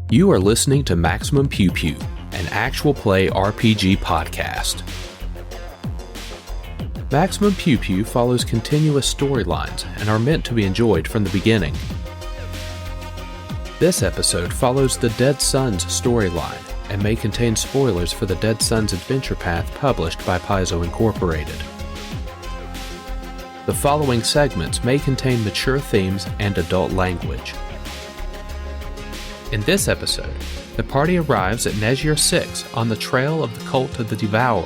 You are listening to Maximum Pew Pew, an actual play RPG podcast. Maximum Pew Pew follows continuous storylines and are meant to be enjoyed from the beginning. This episode follows the Dead Sons storyline and may contain spoilers for the Dead Sons adventure path published by Paizo Incorporated. The following segments may contain mature themes and adult language. In this episode, the party arrives at Nejeor 6 on the trail of the cult of the Devourer.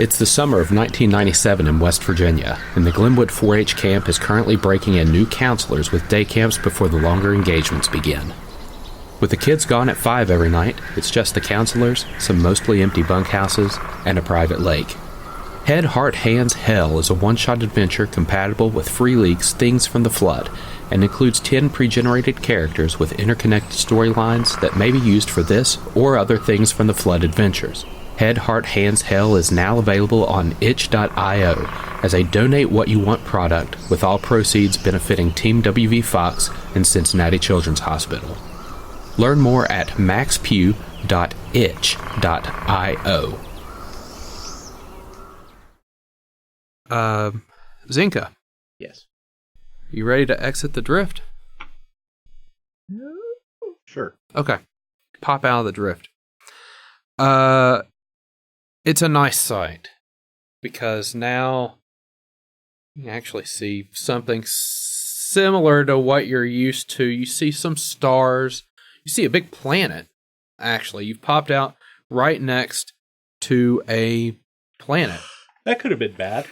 It's the summer of 1997 in West Virginia, and the Glenwood 4-H camp is currently breaking in new counselors with day camps before the longer engagements begin. With the kids gone at 5 every night, it's just the counselors, some mostly empty bunkhouses, and a private lake. Head, Heart, Hands, Hell is a one-shot adventure compatible with Free League's Things from the Flood, and includes 10 pre-generated characters with interconnected storylines that may be used for this or other Things from the Flood adventures. Head, Heart, Hands, Hell is now available on itch.io as a donate what you want product, with all proceeds benefiting Team WV Fox and Cincinnati Children's Hospital. Learn more at maxpew.itch.io. Zenka. Yes. You ready to exit the drift? Sure. Okay. Pop out of the drift. It's a nice sight, because now you can actually see something similar to what you're used to. You see some stars. You see a big planet, actually. You've popped out right next to a planet. That could have been bad.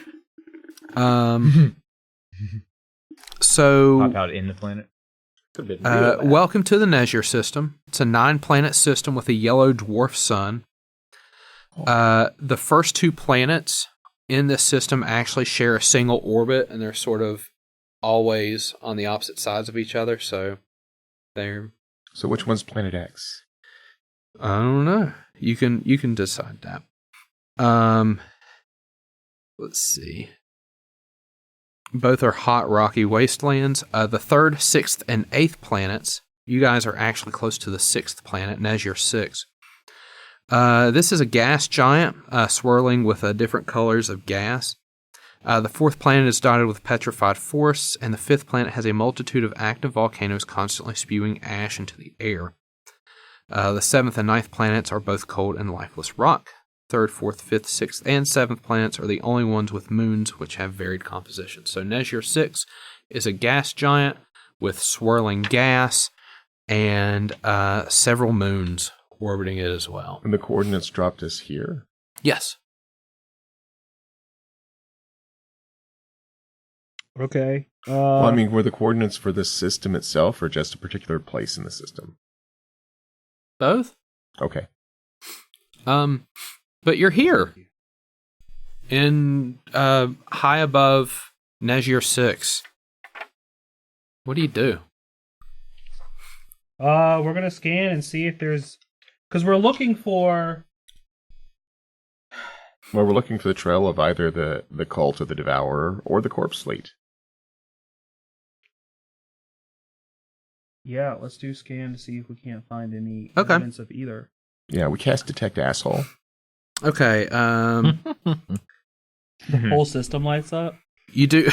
So Pop out in the planet. Could have been real bad. welcome to the Nejeor system. It's a 9-planet system with a yellow dwarf sun. The first 2 planets in this system actually share a single orbit, and they're sort of always on the opposite sides of each other, so they're... So which one's Planet X? I don't know. You can decide that. Let's see. Both are hot, rocky wastelands. The 3rd, 6th, and 8th planets, you guys are actually close to the 6th planet, Nejeor 6. This is a gas giant, swirling with different colors of gas. The 4th planet is dotted with petrified forests, and the 5th planet has a multitude of active volcanoes constantly spewing ash into the air. The 7th and 9th planets are both cold and lifeless rock. 3rd, 4th, 5th, 6th, and 7th planets are the only ones with moons which have varied compositions. So Nejeor 6 is a gas giant with swirling gas and several moons orbiting it as well. And the coordinates dropped us here? Yes. Okay. Well, I mean, were the coordinates for this system itself, or just a particular place in the system? Both? Okay. But you're here. In high above Nejeor 6. What do you do? We're gonna scan and see if there's... Because we're looking for... Well, we're looking for the trail of either the cult of the Devourer or the corpse fleet. Yeah, let's do scan to see if we can't find any Okay. evidence of either. Yeah, we cast Detect Asshole. Okay, The whole system lights up? you do...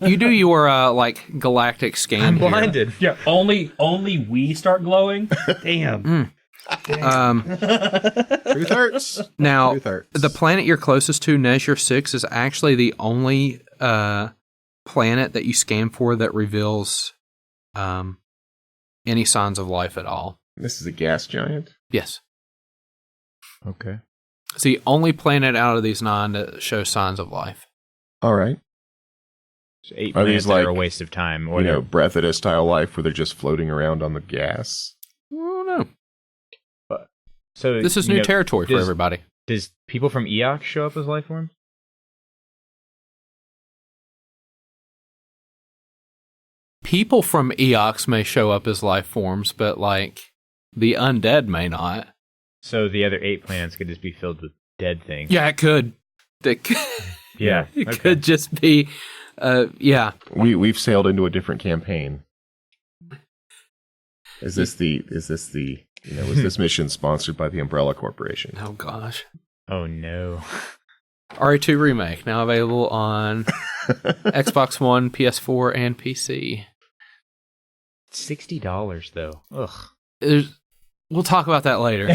You do your, galactic scan I'm here. blinded. Yeah, only we start glowing? Damn. Truth hurts. Now, Truth hurts. the planet you're closest to, Nejeor 6, is actually the only planet that you scan for that reveals any signs of life at all. This is a gas giant? Yes. Okay. It's the only planet out of these 9 that shows signs of life. All right. So 8 Are planets these that are like, a waste of time. Or You know, they're- Breatheda style life where they're just floating around on the gas? I don't know. so This is you new know, territory for does- everybody. Does people from Eox show up as life forms? People from Eox may show up as life forms, but, the undead may not. So the other 8 planets could just be filled with dead thing. Yeah, it could. Yeah. It okay. could just be. Yeah. We've sailed into a different campaign. Is this mission sponsored by the Umbrella Corporation? Oh gosh. Oh no. RE2 Remake now available on Xbox One, PS4, and PC. $60 though. Ugh. We'll talk about that later.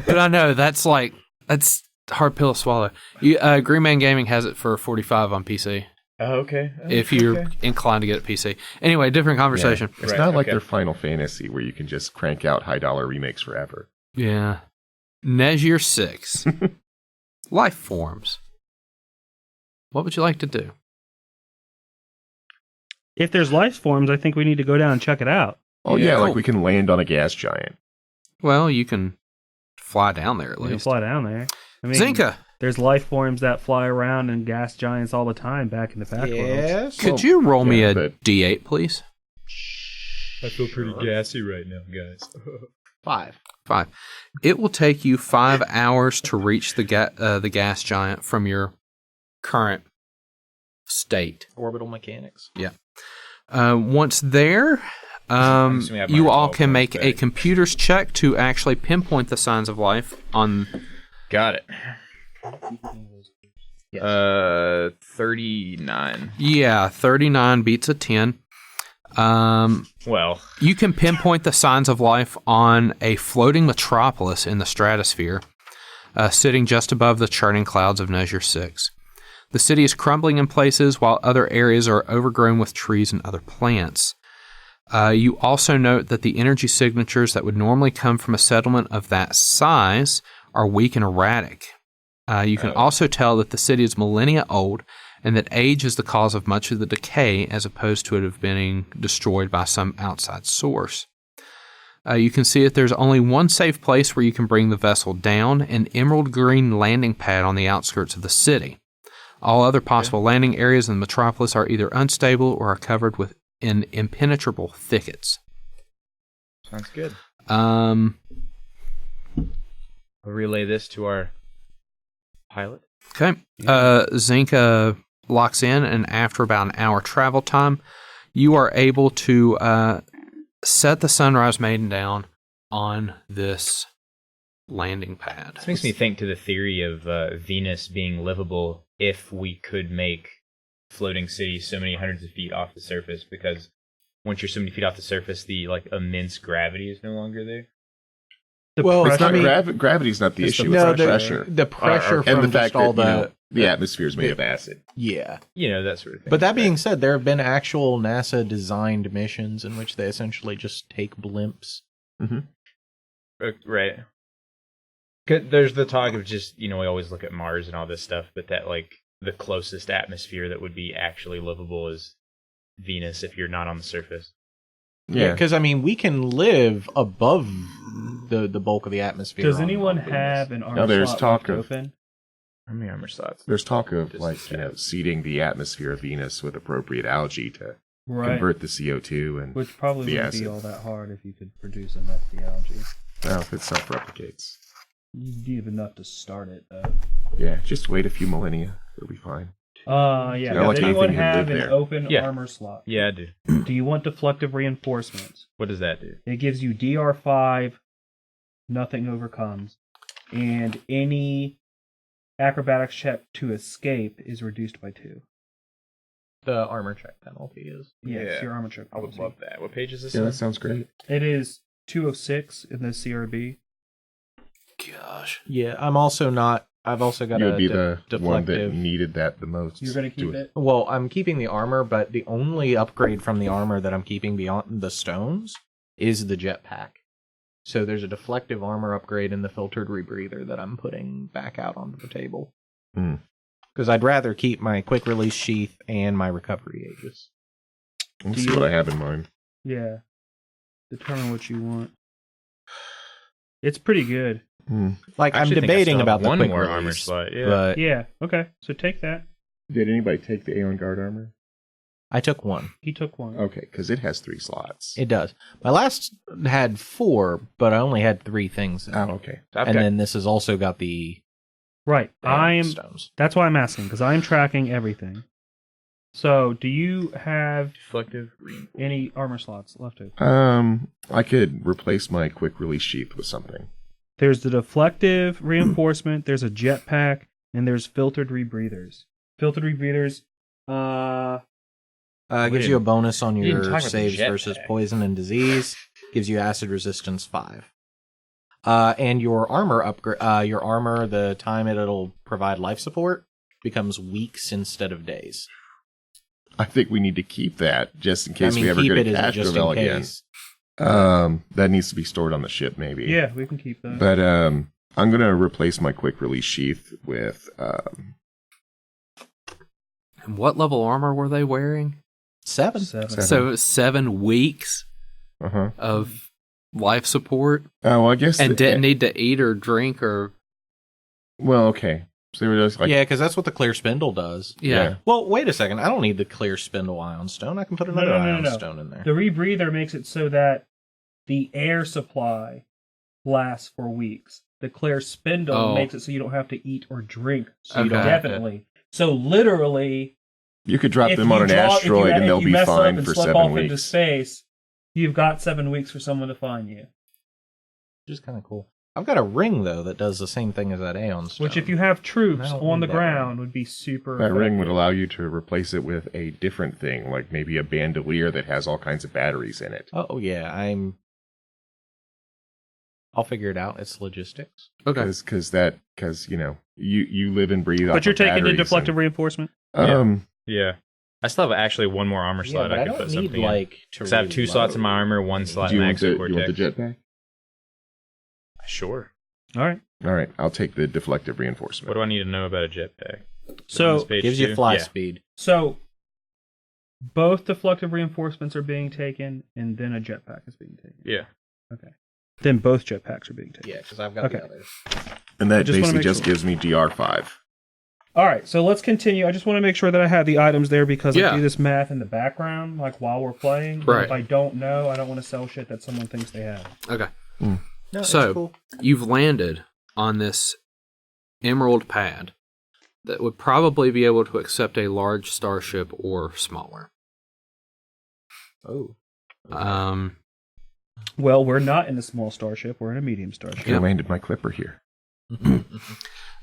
But I know that's a hard pill to swallow. Green Man Gaming has it for $45 on PC. Oh, okay. If you're inclined to get a PC. Anyway, different conversation. Yeah. It's not like their Final Fantasy where you can just crank out high dollar remakes forever. Yeah. Nejeor 6. Life forms. What would you like to do? If there's life forms, I think we need to go down and check it out. Oh yeah, like we can land on a gas giant. Well, you can fly down there at We can least. fly down there. I mean, Zenka, there's life forms that fly around and gas giants all the time back in the pack worlds. Yes. could you roll me a but- D8, please? I feel pretty gassy right now, guys. 5. 5. It will take you 5 hours to reach the gas giant from your current state. Orbital mechanics. Once there, assuming I have my you all resolve can points make a back. computer's check to actually pinpoint the signs of life on. Got it. Yes. 39. Yeah, 39 beats a 10. Well, You can pinpoint the signs of life on a floating metropolis in the stratosphere, sitting just above the churning clouds of Nejeor 6. The city is crumbling in places, while other areas are overgrown with trees and other plants. You also note that the energy signatures that would normally come from a settlement of that size are weak and erratic. You can also tell that the city is millennia old, and that age is the cause of much of the decay as opposed to it have being destroyed by some outside source. You can see that there's only one safe place where you can bring the vessel down, an emerald green landing pad on the outskirts of the city. All other possible landing areas in the metropolis are either unstable or are covered in impenetrable thickets. sounds good. Um, I'll relay this to our pilot. okay. Zenka locks in, and after about an hour travel time, you are able to set the Sunrise Maiden down on this landing pad. This makes me think to the theory of Venus being livable if we could make floating cities so many hundreds of feet off the surface, because once you're so many feet off the surface, the immense gravity is no longer there. It's not gravity's not the issue. It's the pressure. The pressure from and the just fact all that the atmosphere is made of acid. Yeah. That sort of thing. But that being said, there have been actual NASA-designed missions in which they essentially just take blimps. Right. 'Cause there's the talk of just, we always look at Mars and all this stuff, but that, the closest atmosphere that would be actually livable is Venus if you're not on the surface. Yeah, because, we can live above the bulk of the atmosphere. Does on anyone Venus. have an armor Now, there's slot talk left of- open? How many armor slots? There's talk of seeding the atmosphere of Venus with appropriate algae to Right. convert the CO2 and Which probably the wouldn't be acid. all that hard if you could produce enough of the algae. Well, if it self-replicates. You have enough to start it, though. Yeah, just wait a few millennia. It'll be fine. Yeah. It's not Does like anyone anything can have live an there. open Yeah. armor slot? Yeah, I do. Do you want deflective reinforcements? What does that do? It gives you DR5, nothing overcomes, and any acrobatics check to escape is reduced by 2. The armor check penalty is. Yes, Yeah. your armor check. I would penalty. love that. What page is this Yeah, on? that sounds great. It is 206 in the CRB. Gosh. Yeah, I'm also not. I've also got You a would be the one that deflective. needed that the most. You're going to keep it? Well, I'm keeping the armor, but the only upgrade from the armor that I'm keeping beyond the stones is the jetpack. So there's a deflective armor upgrade in the filtered rebreather that I'm putting back out onto the table. Because I'd rather keep my quick release sheath and my recovery aegis. Let's see what I have in mind. Yeah. Determine what you want. It's pretty good. Like, I I'm actually think I debating still have about the one quick more release, armor slot, yeah. but Yeah, okay. So take that. Did anybody take the Aeon Guard armor? I took 1. He took 1. Okay, because it has 3 slots. It does. My last had 4, but I only had 3 things in it. Oh, okay. And then this has also got the Right. stones. That's why I'm asking, because I'm tracking everything. So, do you have Deflective. any armor slots left over? I could replace my quick release sheath with something. There's the deflective reinforcement, there's a jetpack, and there's filtered rebreathers. Filtered rebreathers, Gives you a bonus on didn't talk your about the saves jetpack. versus poison and disease. Gives you acid resistance 5. And your armor upgrade, your armor, the time it'll provide life support becomes weeks instead of days. I think we need to keep that just in case I mean, we ever keep get it a as cash just gravel in again. case. That needs to be stored on the ship, maybe. yeah, we can keep that. But I'm gonna replace my quick release sheath with And what level armor were they wearing? 7. 7. So 7 weeks of life support, Oh, well, I guess and didn't need to eat or drink or Well, okay. So they were just like, Yeah, because that's what the clear spindle does. yeah. Well, wait a second. I don't need the clear spindle ion stone. I can put another ion stone in there. The rebreather makes it so that the air supply lasts for weeks. The clear spindle makes it so you don't have to eat or drink. So you Okay. definitely. So literally, you could drop if them on you an draw- if asteroid you, and they'll if you be mess up fine and for slip 7 off into weeks. space, you've got 7 weeks for someone to find you. Which is kind of cool. I've got a ring, though, that does the same thing as that Aeon stone. Which, if you have troops I don't on the need that ground, would be super. That ring would effective. allow you to replace it with a different thing, like maybe a bandolier that has all kinds of batteries in it. Oh, yeah. I'll figure it out. It's logistics. Okay. Because you live and breathe. But off you're of taking the batteries deflective reinforcement. Yeah. I still have actually one more armor Yeah, slot but I I could don't put need, something in. like, to Because I have 2 slots in my armor, 1 slot Do in you my want the exocortex. jetpack? Sure. All right. All right, I'll take the deflective reinforcement. What do I need to know about a jetpack? So On this page Gives you too? fly Yeah. speed. So, both deflective reinforcements are being taken, and then a jetpack is being taken. Yeah. Okay. Then both jetpacks are being taken. Yeah, because I've got the Okay. others. And that just wanna basically make just sure. gives me DR5. All right, so let's continue. I just want to make sure that I have the items there because Yeah. I do this math in the background, like while we're playing. And Right. if I don't know, I don't want to sell shit that someone thinks they have. Okay. No, So- it's cool. You've landed on this emerald pad that would probably be able to accept a large starship or smaller. Oh. Well, we're not in a small starship. We're in a medium starship. I landed my clipper here.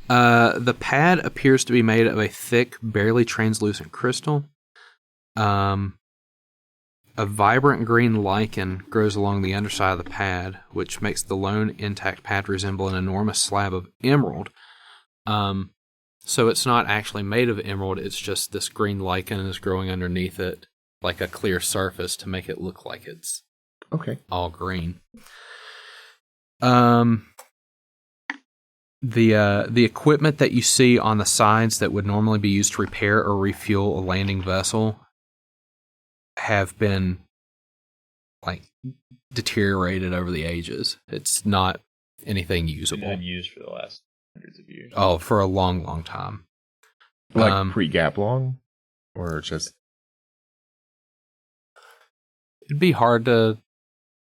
The pad appears to be made of a thick, barely translucent crystal. A vibrant green lichen grows along the underside of the pad, which makes the lone intact pad resemble an enormous slab of emerald. So it's not actually made of emerald, it's just this green lichen is growing underneath it, like a clear surface to make it look like it's Okay. all green. The equipment that you see on the sides that would normally be used to repair or refuel a landing vessel have been deteriorated over the ages. It's not anything It's usable. been unused for the last hundreds of years. Oh, for a long, long time. Like pre-gap long? Or just... It'd be hard to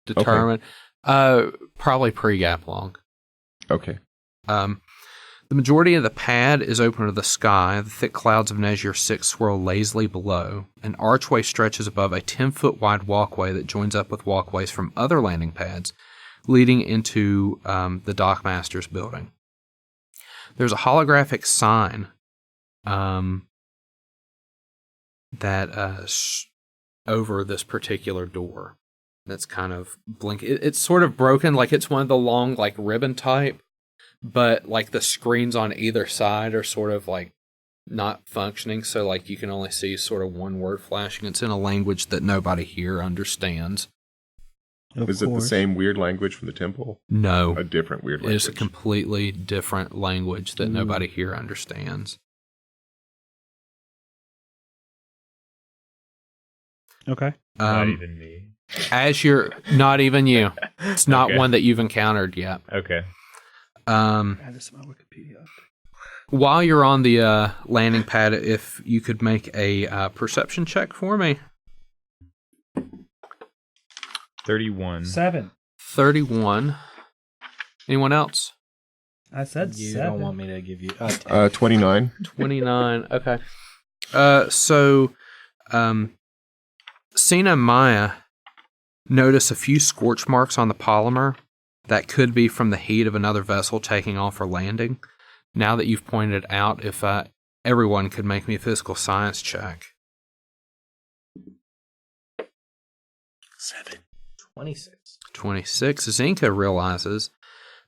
determine. Probably pre-gap long. Okay. The majority of the pad is open to the sky. The thick clouds of Nejeor 6 swirl lazily below. An archway stretches above a 10-foot wide walkway that joins up with walkways from other landing pads, leading into the Dockmaster's building. There's a holographic sign that over this particular door that's kind of blinking. It's sort of broken, like it's one of the long, like ribbon type, but like the screens on either side are sort of like not functioning, so like you can only see sort of one word flashing. It's in a language that nobody here understands. Is it the same weird language from the temple? No, A different weird it language. is a completely different language that nobody here understands. Okay. Not even me. As you're not even you, it's not Okay. one that you've encountered yet. Okay. Add this to my Wikipedia. while you're on the landing pad, if you could make a perception check for me. 31. 7. 31. Anyone else? I said You 7. don't want me to give you 10. 29. 29. Okay. So, Cyna and Maia notice a few scorch marks on the polymer that could be from the heat of another vessel taking off or landing. Now that you've pointed it out, if everyone could make me a physical science check. 26. 26. Zenka realizes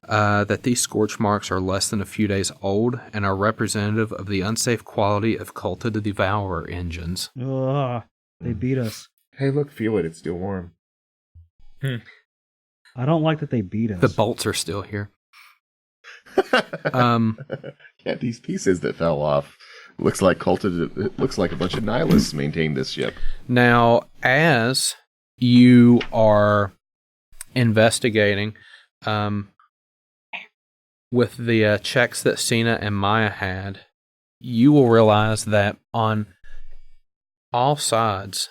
that these scorch marks are less than a few days old and are representative of the unsafe quality of Culta the Devourer engines. Ugh, they beat us. Hey, look, feel it. It's still warm. I don't like that they beat us. The bolts are still here. Yeah, these pieces that fell off. Looks like it looks like a bunch of nihilists maintained this ship. Now, as you are investigating, with the checks that Cyna and Maia had, you will realize that on all sides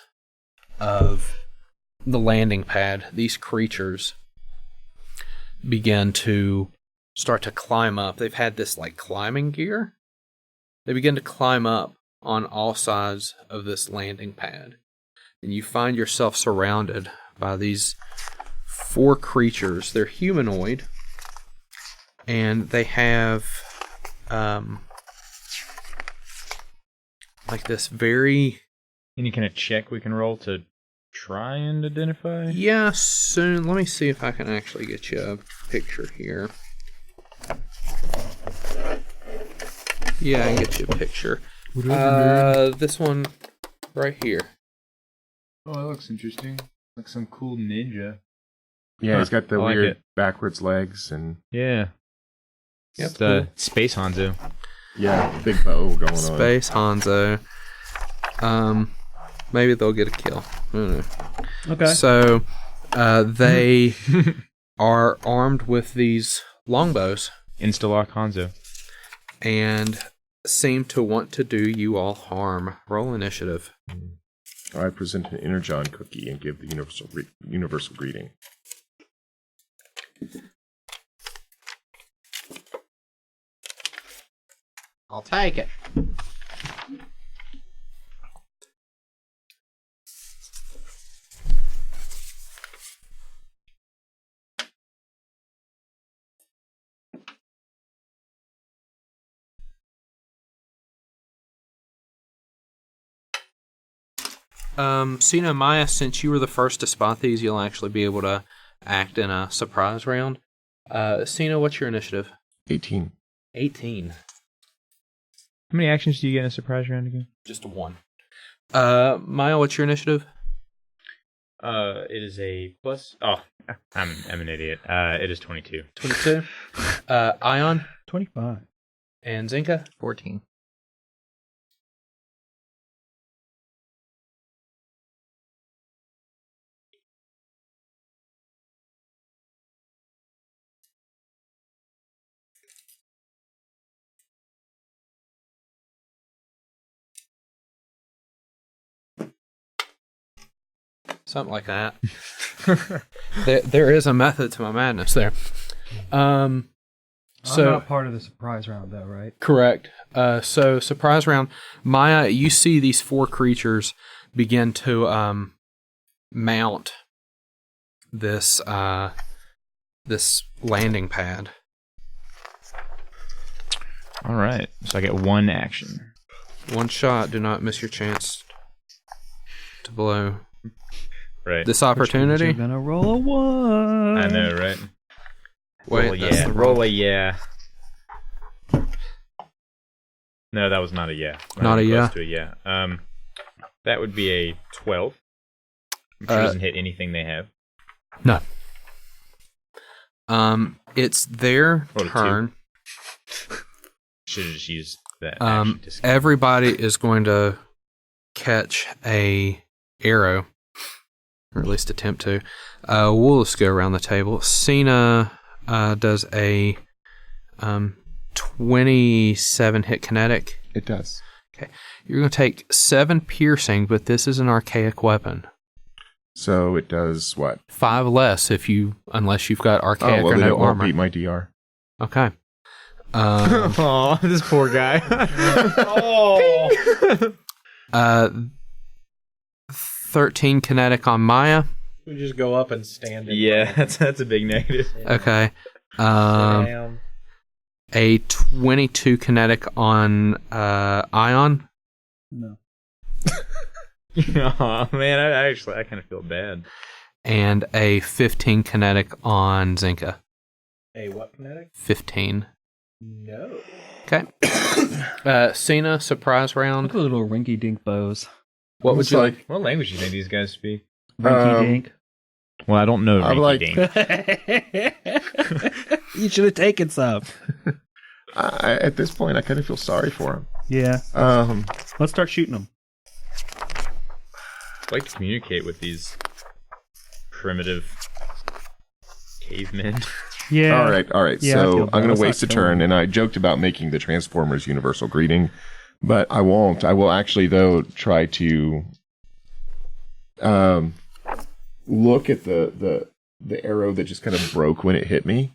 of the landing pad, these creatures begin to start to climb up. They've had this like climbing gear. They begin to climb up on all sides of this landing pad. And you find yourself surrounded by these 4 creatures. They're humanoid. And they have like this very... Any kind of check we can roll to try and identify? Yeah, soon. Let me see if I can actually get you a picture here. Yeah, I can get you a picture. This one right here. Oh, that looks interesting. Like some cool ninja. Yeah, he's got the I like weird it. backwards legs and Yeah. Yep, It's the cool. Space Hanzo. big bow going on. Space Hanzo. Maybe they'll get a kill. I don't know. Okay. So, they are armed with these longbows Instalock Hanzo. and seem to want to do you all harm. Roll initiative. I present an Energon cookie and give the universal greeting. I'll take it. Cyna and Maia, since you were the first to spot these, you'll actually be able to act in a surprise round. Cyna, what's your initiative? 18. 18. How many actions do you get in a surprise round again? Just a 1. Maia, what's your initiative? It is a plus. Oh, I'm an idiot. It is 22. 22. Ion 25. and Zenka? 14. Something like that. there is a method to my madness there. I'm So not part of the surprise round, though, right? correct. So surprise round. Maia, you see these 4 creatures begin to mount this this landing pad. All right. So I get 1 action. 1 shot. Do not miss your chance to blow Right. this opportunity. You're gonna roll a 1. I know, right? Wait, roll a that's yeah. the Roll wrong- a yeah. No, that was not a yeah. Not a even yeah? close to a yeah. That would be a 12. I'm sure it doesn't hit anything they have. No. It's their Roll a 2. turn. Should have just used that action to skip. Everybody is going to catch a arrow, or at least attempt to. We'll just go around the table. Cyna does a 27 hit kinetic. It does. Okay. You're going to take 7 piercing, but this is an archaic weapon. So it does what? 5 less unless you've got archaic or then no it won't armor. beat my DR. Okay. Oh, this poor guy. 13 kinetic on Maia. We just go up and stand in. Yeah, that's a big negative. Okay. Damn. A 22 kinetic on Ion. No. Oh man, I kind of feel bad. And a 15 kinetic on Zenka. A what kinetic? 15. No. Okay. Cyna, surprise round. Look at little rinky dink bows. What would you like? What language do you think these guys speak? Rinky dink. Well, I don't know. I'm like- You should have taken some. At this point, I kind of feel sorry for him. Yeah. Let's start shooting them. I'd like to communicate with these primitive cavemen. Yeah. All right. Yeah, I feel So bad. I'm going Let's to not waste a kill turn, him. and I joked about making the Transformers universal greeting, but I won't. I will actually, though, try to look at the arrow that just kind of broke when it hit me,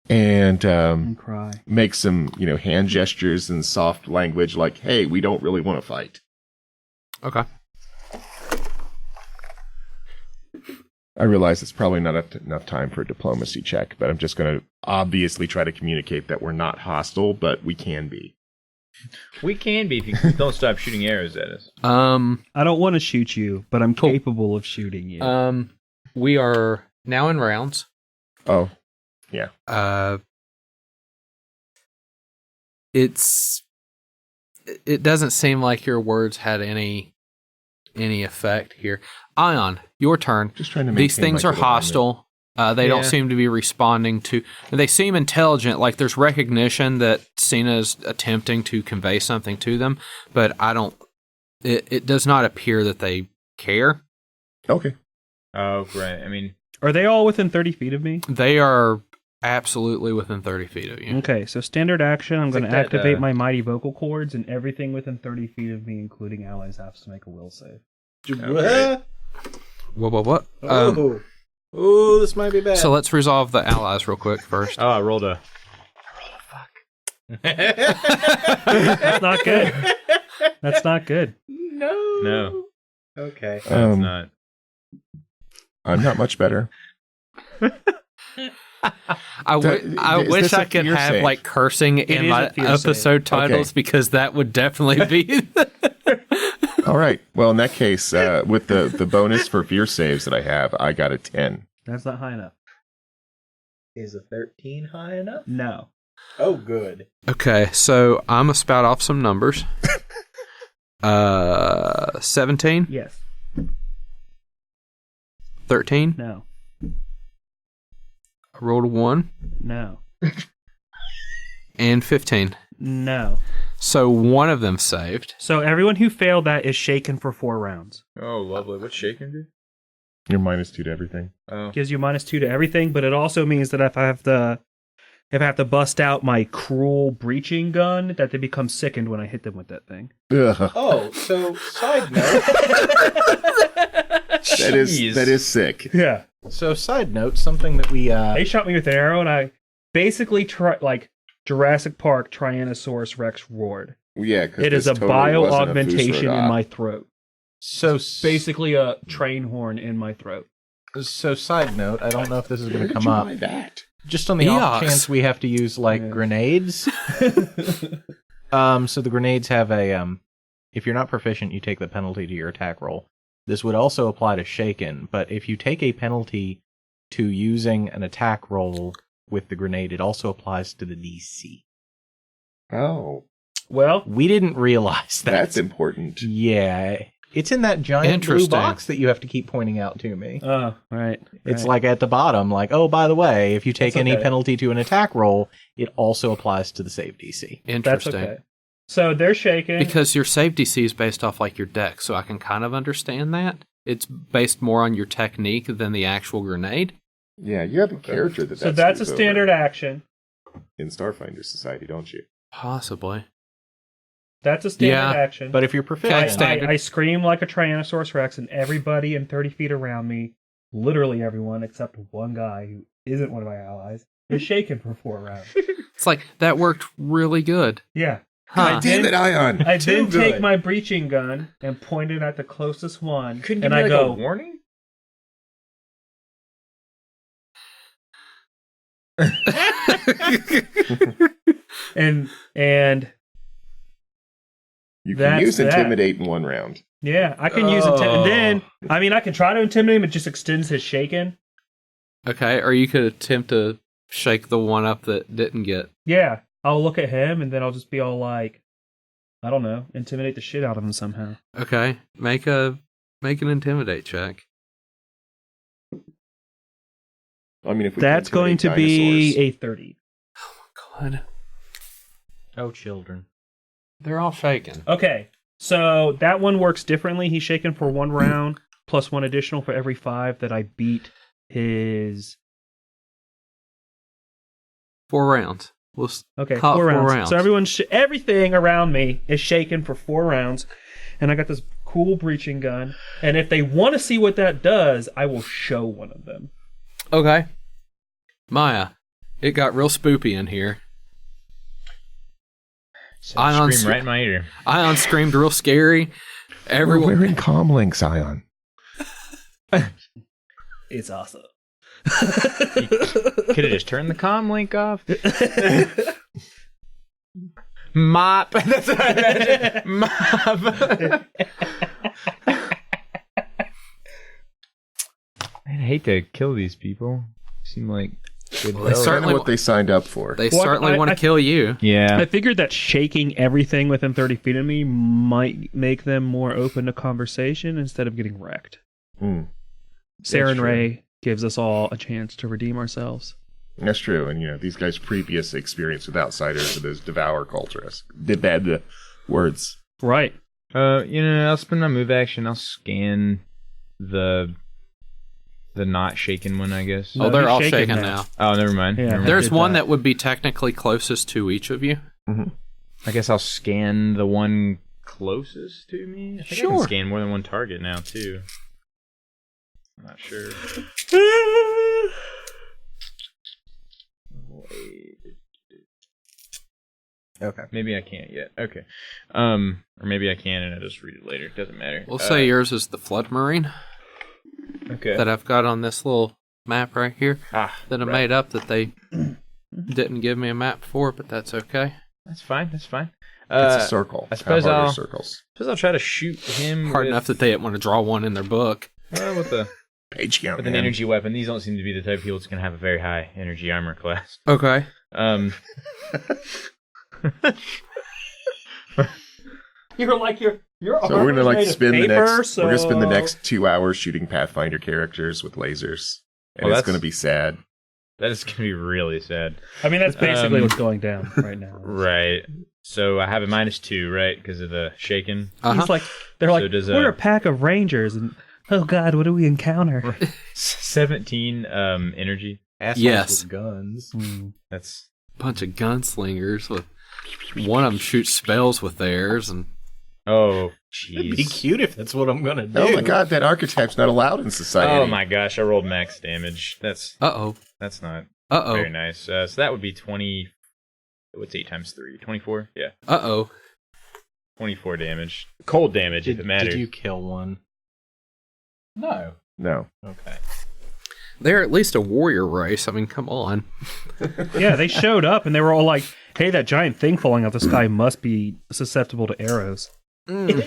and And cry. make some hand gestures and soft language like, "Hey, we don't really want to fight." Okay. I realize it's probably not enough time for a diplomacy check, but I'm just going to obviously try to communicate that we're not hostile, but we can be. We can be if you don't stop shooting arrows at us. I don't want to shoot you, but I'm capable of shooting you. We are now in rounds. Oh, It doesn't seem like your words had any effect here. Ion, your turn. just trying to make These things are hostile. They don't Yeah. seem to be responding to. They seem intelligent. Like there's recognition that Cyna's attempting to convey something to them, but I don't. It does not appear that they care. Okay. Oh, great. I mean, Are they all within 30 feet of me? They are absolutely within 30 feet of you. Okay, so standard action, I'm going to think that, activate my mighty vocal cords, and everything within 30 feet of me, including allies, has to make a will save. Okay. What? Oh, this might be bad. So let's resolve the allies real quick first. Oh, I rolled a fuck. That's not good. That's not good. No, Okay. that's not. I'm not much better. I Is wish this I a could fear have save? like cursing It in is my a fear episode save. titles Okay. because that would definitely be. All right. Well, in that case, with the bonus for fear saves that I have, I got a 10. That's not high enough. Is a 13 high enough? No. Oh, good. Okay, so I'm gonna spout off some numbers. 17, Yes. 13. No. I rolled a 1 No. and 15. No. So one of them saved. So everyone who failed that is shaken for 4 rounds. Oh, lovely. What's shaking do? You're -2 to everything. Oh, Gives you -2 to everything, but it also means that if I have to bust out my cruel breaching gun, that they become sickened when I hit them with that thing. Ugh, Oh, so side note. that is sick. Yeah. So side note, something that we They shot me with an arrow, and I basically like Jurassic Park Tyrannosaurus Rex roared. Yeah, 'cause It is this a totally bio wasn't a augmentation in Fusroda. my throat. so Basically a train horn in my throat. so side note. I don't know if this is going Where to did come you up. buy that? Just on the off Eox. chance we have to use like Yeah. grenades. So the grenades have a if you're not proficient, you take the penalty to your attack roll. This would also apply to shaken, but if you take a penalty to using an attack roll with the grenade, it also applies to the DC. Oh, Well, We didn't realize that. that's important. Yeah. It's in that giant blue Interesting. box that you have to keep pointing out to me. right. It's like at the bottom, like, oh, by the way, if you take That's any okay. penalty to an attack roll, it also applies to the save DC. That's Interesting. okay. So they're shaken. Because your save DC is based off like your deck, so I can kind of understand that. It's based more on your technique than the actual grenade. Yeah, you have a character So that's a screws over. standard action. in Starfinder Society, don't you? Possibly. That's a standard Yeah, action. But if you're proficient, standard. I scream like a Tyrannosaurus Rex, and everybody in 30 feet around me, literally everyone except one guy who isn't one of my allies, is shaken for 4 rounds. It's like, that worked really good. Yeah. Huh. Damn it, Ion! I Too then take good. my breaching gun and point it at the closest one, Couldn't and you I like go, a warning? and You can That's use that. Intimidate in 1 round. yeah, I can use it. And then, I mean, I can try to intimidate him. It just extends his shaken. Okay, or you could attempt to shake the one up that didn't get. Yeah, I'll look at him, and then I'll just be all like, I don't know, intimidate the shit out of him somehow. Okay, make an intimidate check. I mean, if we That's can going to intimidate be dinosaurs. a 30. God, oh, children. they're all shaken. Okay, so that one works differently. He's shaken for 1 round, plus 1 additional for every 5 that I beat his... 4 rounds. Okay, Caught 4 4 rounds. rounds. So everything around me is shaken for 4 rounds, and I got this cool breaching gun. And if they want to see what that does, I will show one of them. Okay. Maya, it got real spoopy in here. Ion Scream right in my ear. Ion screamed real scary. We're Everyone. wearing comm links, Ion. It's awesome. Could have just turned the comm link off. Mop. That's what I imagine. Mop. Man, I hate to kill these people. Seem like good They That's fellas. certainly what they signed up for. They Well, certainly want I- to kill you. Yeah. I figured that shaking everything within 30 feet of me might make them more open to conversation instead of getting wrecked. Mm, Saren true. Ray gives us all a chance to redeem ourselves. that's true. And, these guys' previous experience with outsiders are those devour cultists. The bad words. Right. I'll spend my move action. I'll scan the not shaken one, I guess. No, Oh, they're he's all shaken shaken now. now. Oh, never mind. Yeah. Never mind. There's did one that. that would be technically closest to each of you. I guess I'll scan the one closest to me. I think I Sure. can scan more than one target now too. I'm not sure. Okay. Maybe I can't yet. Okay. Or maybe I can and I'll just read it later. It doesn't matter. We'll say yours is the Flood Marine Okay. that I've got on this little map right here that I right. made up that they didn't give me a map for, but that's okay. That's fine. That's fine. It's a circle. I suppose How hard are I'll- circles. Suppose I'll try to shoot him Hard with, enough that they didn't want to draw one in their book. with a Page count, with an man. energy weapon. These don't seem to be the type of people that's going to have a very high energy armor class. Okay. You're like your So we're gonna spend the next. so... We're gonna spend the next 2 hours shooting Pathfinder characters with lasers, and Well, it's that's- gonna be sad. That is going to be really sad. I mean, that's basically Um, what's going down right now. Right. So I have a -2, right? Because of the shaken. Uh-huh. He's like, they're So like, does, we're a pack of rangers, and oh god, what do we encounter? 17 energy. Assholes Yes. with guns. That's Bunch of gunslingers with one of them shoots spells with theirs, and oh It'd be jeez. cute if that's what I'm gonna do. Oh my god, that archetype's not allowed in society. Oh my gosh! I rolled max damage. That's uh-oh. not Uh-oh. very nice. So that would be 20. What's 8 times 3? 24. Yeah, Uh-oh. 24 damage. Cold damage if it matters. Did you kill one? No. No. Okay. They're at least a warrior race. I mean, come on. Yeah, they showed up, and they were all like, hey, that giant thing falling out the sky must be susceptible to arrows. They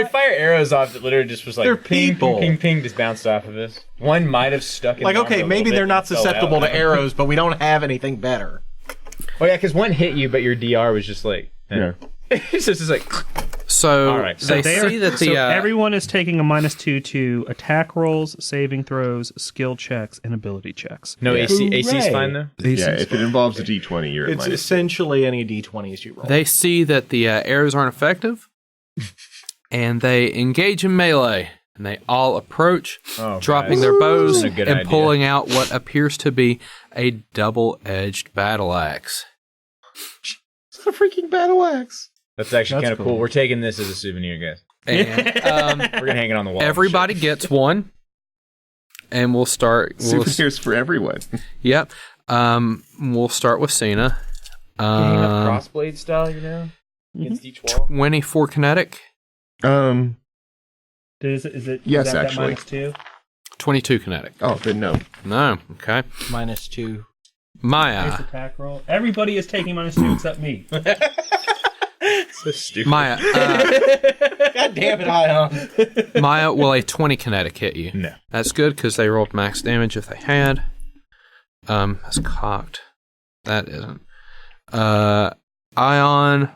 fire arrows off that literally just was like They're ping, people. ping, ping, ping, just bounced off of us. One might have stuck in Like, the armor okay, a maybe little they're bit not and fell susceptible out. to arrows, but we don't have anything better. Oh yeah, because one hit you, but your DR was just like, Yeah. it's just like, So All right. they They are- see that the so everyone is taking a -2 to attack rolls, saving throws, skill checks, and ability checks. no Yeah. AC's Hooray. fine though. Yeah, if it involves a D20, you're at It's minus. essentially any D20s you roll. they see that the arrows aren't effective, and they engage in melee. And they all approach, Oh, dropping guys. their This bows isn't a good and idea. pulling out what appears to be a double-edged battle axe. It's a freaking battle axe. That's actually That's kind of cool. cool. We're taking this as a souvenir, guys. And We're gonna hang it on the wall. everybody gets one. And we'll start. Souvenirs for everyone. Yep. We'll start with Cyna. Hang up crossblade style, against each wall. 24 kinetic, Is it? Yes, is that actually. That -2? 22 kinetic. Oh, then no. No. Okay. -2. Nice Maya. attack roll. Everybody is taking -2 except me. So stupid. Maya. God damn it, Ion. Maya, will a 20 kinetic hit you? No. That's good because they rolled max damage if they had. That's cocked. That isn't. Ion.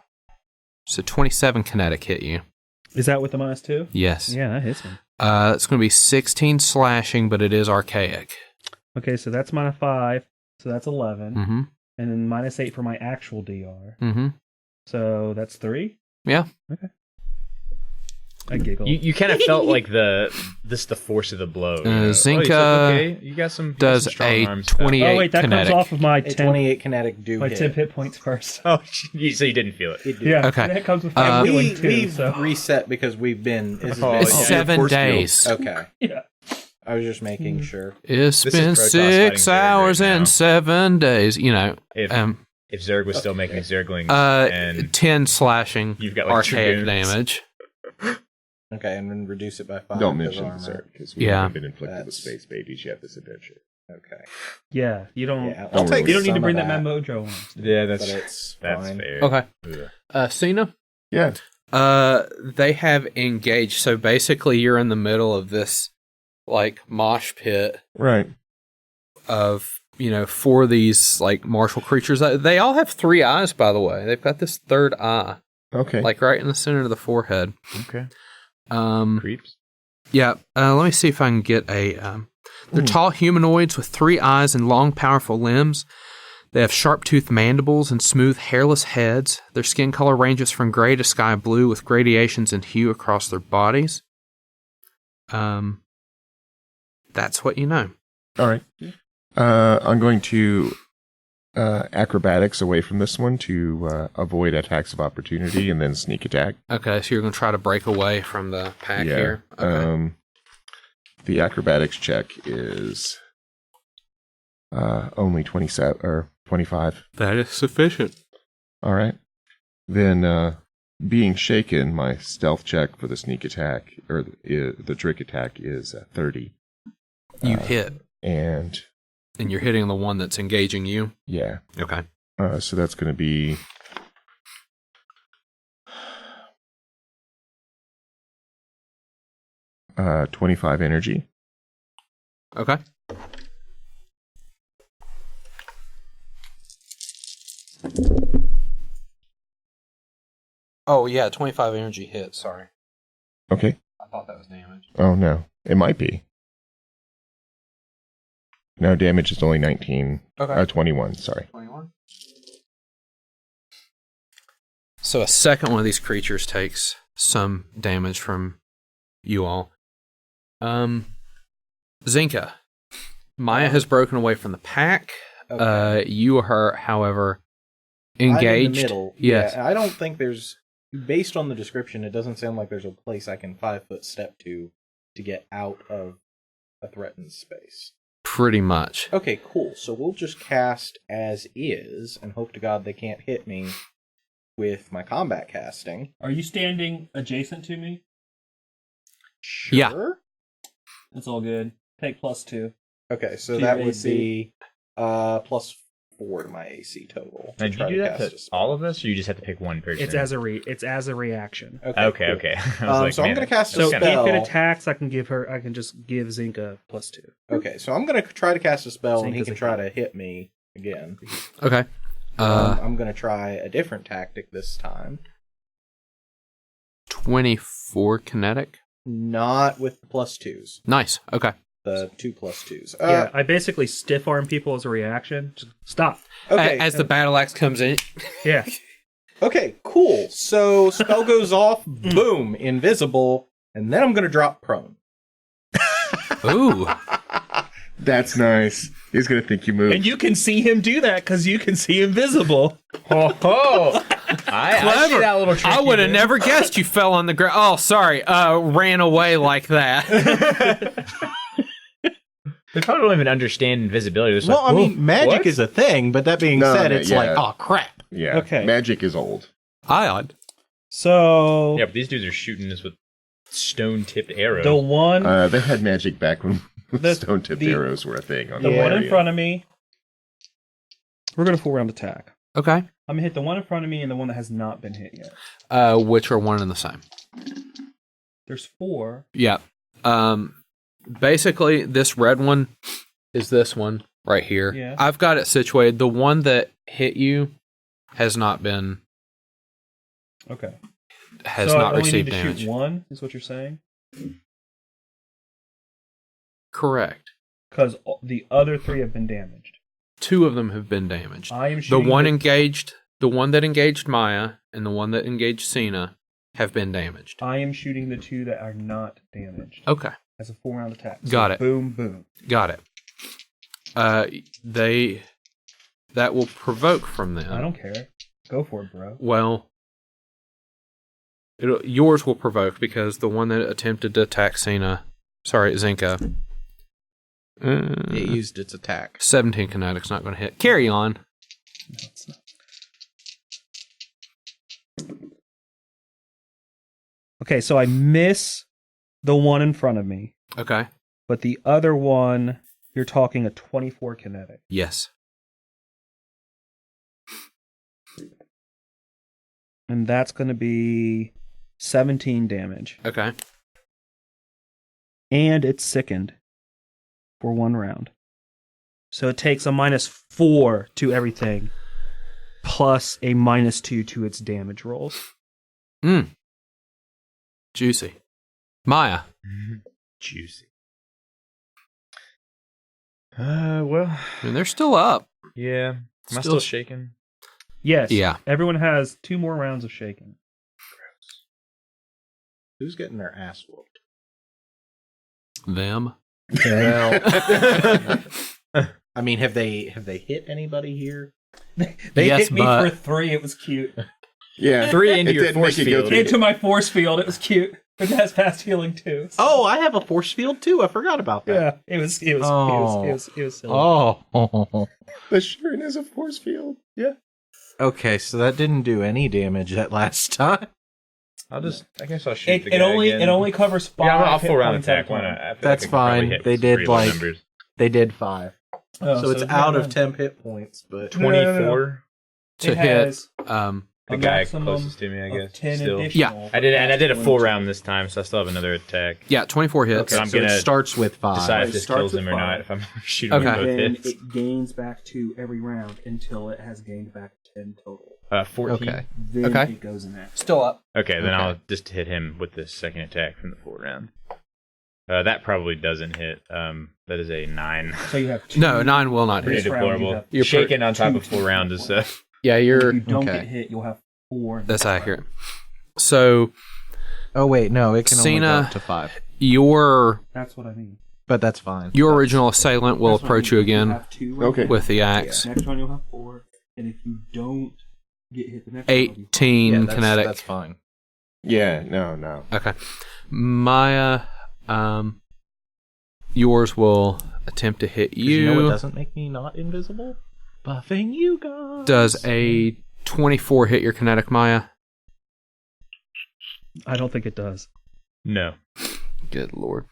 So 27 kinetic hit you. Is that with the -2? Yes. Yeah, that hits me. It's going to be 16 slashing, but it is archaic. Okay, so that's -5, so that's 11, Mm-hmm. and then -8 for my actual DR. Mm-hmm. So that's 3. Yeah. Okay. I giggle. You kind of felt like the force of the blow. Zenka okay, you got some does some strong a arms. 28 Oh wait, that kinetic. comes off of my A 10, 28 kinetic do my hit. 10 hit points first. Oh, so you didn't feel it. It do. Yeah, Okay. that comes with my healing too. We've So reset because we've been... This has Oh, been It's yeah. 7 force field. days. Okay. yeah. I was just making sure. It's This is been Protoss 6 fighting Zerg hours right now. and 7 days. If Zerg was still making Zerglings, and 10 slashing you've got like archaic dragoons. damage. Okay, and then reduce it by 5. Don't because mention armor. dessert because we Yeah. haven't been inflicted with That's- space babies yet this adventure. Okay. Yeah, you don't. Yeah, Don't I'll take You don't need to some bring of that mojo on. Yeah, But that's it's that's fine. fair. Okay. Ugh. Cyna? Yeah. They have engaged. So basically, you're in the middle of this, like, mosh pit Right. of, 4 of these, like, martial creatures. They all have 3 eyes, by the way. They've got this third eye, Okay. like, right in the center of the forehead. Okay. Yeah. Creeps. Let me see if I can get a. They're tall humanoids with 3 eyes and long, powerful limbs. They have sharp-toothed mandibles and smooth, hairless heads. Their skin color ranges from gray to sky blue, with gradations in hue across their bodies. That's what you know. All right. I'm going to acrobatics away from this one to avoid attacks of opportunity and then sneak attack. Okay, so you're going to try to break away from the pack here. Okay. The acrobatics check is only 27 or 25. That is sufficient. All right. Then, being shaken, my stealth check for the sneak attack or the trick attack is 30. You hit, And and you're hitting the one that's engaging you. yeah, Okay. so that's going to be 25 energy. Okay. Oh, yeah, 25 energy hit. Sorry. Okay. I thought that was damage. Oh no, it might be. No, damage is only 19. Okay. 21. Sorry. 21. So a second one of these creatures takes some damage from you all. Zenka. Maya has broken away from the pack. Okay. You are, however, engaged. I'm in the middle. Yes. Yeah, I don't think there's... Based on the description, it doesn't sound like there's a place I can 5-foot step to get out of a threatened space. Pretty much. Okay, cool. So we'll just cast as is and hope to God they can't hit me with my combat casting. Are you standing adjacent to me? Sure. Yeah. That's all good. Take +2. Okay, so To that your would AC. be +4 to my AC total. Now, did you try do that cast to a spell. all of us, or you just have to pick one person? It's as a reaction. Okay, cool. okay. I was like, So I'm man, going to cast a So spell. if it attacks, I can just give Zenka +2. Okay, so I'm going to try to cast a spell, and he Zenka's can a try hero. to hit me again. Okay. I'm going to try a different tactic this time. 24 kinetic. Not with the +2s. Nice. Okay. The 2 +2s. Yeah, I basically stiff arm people as a reaction. Just stop. Okay. As the battle axe comes in. Yeah. Okay, cool. So spell goes off, boom, invisible, and then I'm going to drop prone. Ooh. That's nice. He's going to think you moved. And you can see him do that because you can see invisible. Oh, I see that little trick. I would have never guessed you fell on the ground. Oh, sorry. Ran away like that. They probably don't even understand invisibility. It's Well, like, I mean, magic what? is a thing, but that being said, it's like, oh, crap. Yeah. Okay. Magic is old. Ion. So Yeah, but these dudes are shooting us with stone-tipped arrows. the one, They had magic back when The- stone-tipped the- arrows were a thing. On the the one in area. front of me, we're gonna full round attack. Okay. I'm gonna hit the one in front of me and the one that has not been hit yet. Which are one and the same. There's 4. Yeah. Basically, this red one is this one right here. Yeah. I've got it situated. The one that hit you has not been, Okay. has so not I only received need to damage. shoot 1, is what you're saying? Correct. Because the other 3 have been damaged. 2 of them have been damaged. I am The shooting one engaged, the one that engaged Maia, and the one that engaged Cyna have been damaged. I am shooting the 2 that are not damaged Okay. as a full round attack. So Got it. Boom, boom. Got it. That will provoke from them. I don't care. Go for it, bro. Well, yours will provoke because the one that attempted to attack Zenka. It used its attack. 17 kinetic's not going to hit. Carry on. No, it's not. Okay, so I miss the one in front of me, Okay. but the other one, you're talking a 24 kinetic. Yes. And that's going to be 17 damage. Okay. And it's sickened for 1 round. So it takes a -4 to everything, plus a -2 to its damage rolls. Juicy. Maia. Juicy. Well, I mean, they're still up. yeah. Am I Still- still shaking? Yes. Yeah. Everyone has 2 more rounds of shaking. Who's getting their ass whooped? Them. Well, I mean, have they hit anybody here? They Yes, hit me but- for 3. It was cute. Yeah. 3 into It your didn't force make it go field. through. Into my force field. It was cute. It has fast healing too. So- Oh, I have a force field too. I forgot about that. yeah. It was silly. Oh. The Sharon is a force field. Okay, so that didn't do any damage that last time. I guess I'll shoot It, the it guy only again. it only covers 5. Yeah, I'll hit full round points at a attack. Why time. not? I feel That's like I can probably fine. hit They some did, pretty low like- numbers. They did 5. Oh, so it's out of temp hit points, but 24. To It hit. has The a guy maximum closest to me, I of guess. 10 Still. additional. I did a full Wounds. round this time, so I still have another attack. Yeah, 24 hits. Okay. I'm so gonna it starts with 5. Decide it if this starts kills with him or 5. not. If I'm shooting Okay. with both Then hits. it gains back 2 every round until it has gained back 10 total. 14. Okay. Then Okay. it goes in that. Still up. Okay, then Okay. I'll just hit him with the second attack from the full round. That probably doesn't hit. That is a 9. So you have 2. No, 9 will not Pretty hit. This round you deplorable. have- You're Shaking on top two- of full round is Yeah, If you're. you don't Okay. get hit, you'll have 4. That's accurate. So Oh wait, no, it can only go Cyna- up to 5. your That's what I mean. But that's fine. your original assailant will That's what I approach you mean. again have 2 Okay. with the axe. Next round you'll have 4, and if you don't get hit the next round, you'll be 18 Yeah, that's, kinetic. That's fine. Yeah, no. Okay. Maia, yours will attempt to hit 'Cause you know what you. doesn't make me not invisible? Buffing you guys. Does a 24 hit your kinetic, Maia? I don't think it does. No. Good lord.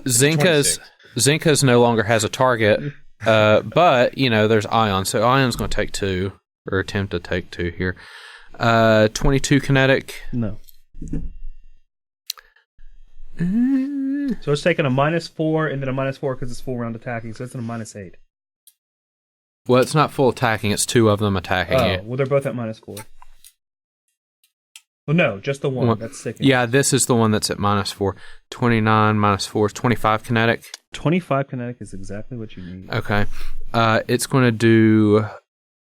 Zenka's no longer has a target, but, there's Ion. So Ion's going to take 2, or attempt to take 2 here. 22 kinetic. No. So it's taking a -4 and then a -4 because it's full round attacking, so it's in a -8. Well, it's not full attacking. It's 2 of them attacking Oh, you. well, they're both at -4. Well, no, just the one. One. That's sick. Yeah, this is the one that's at -4. 29 -4 is 25 kinetic. 25 kinetic is exactly what you need. Okay. It's going to do...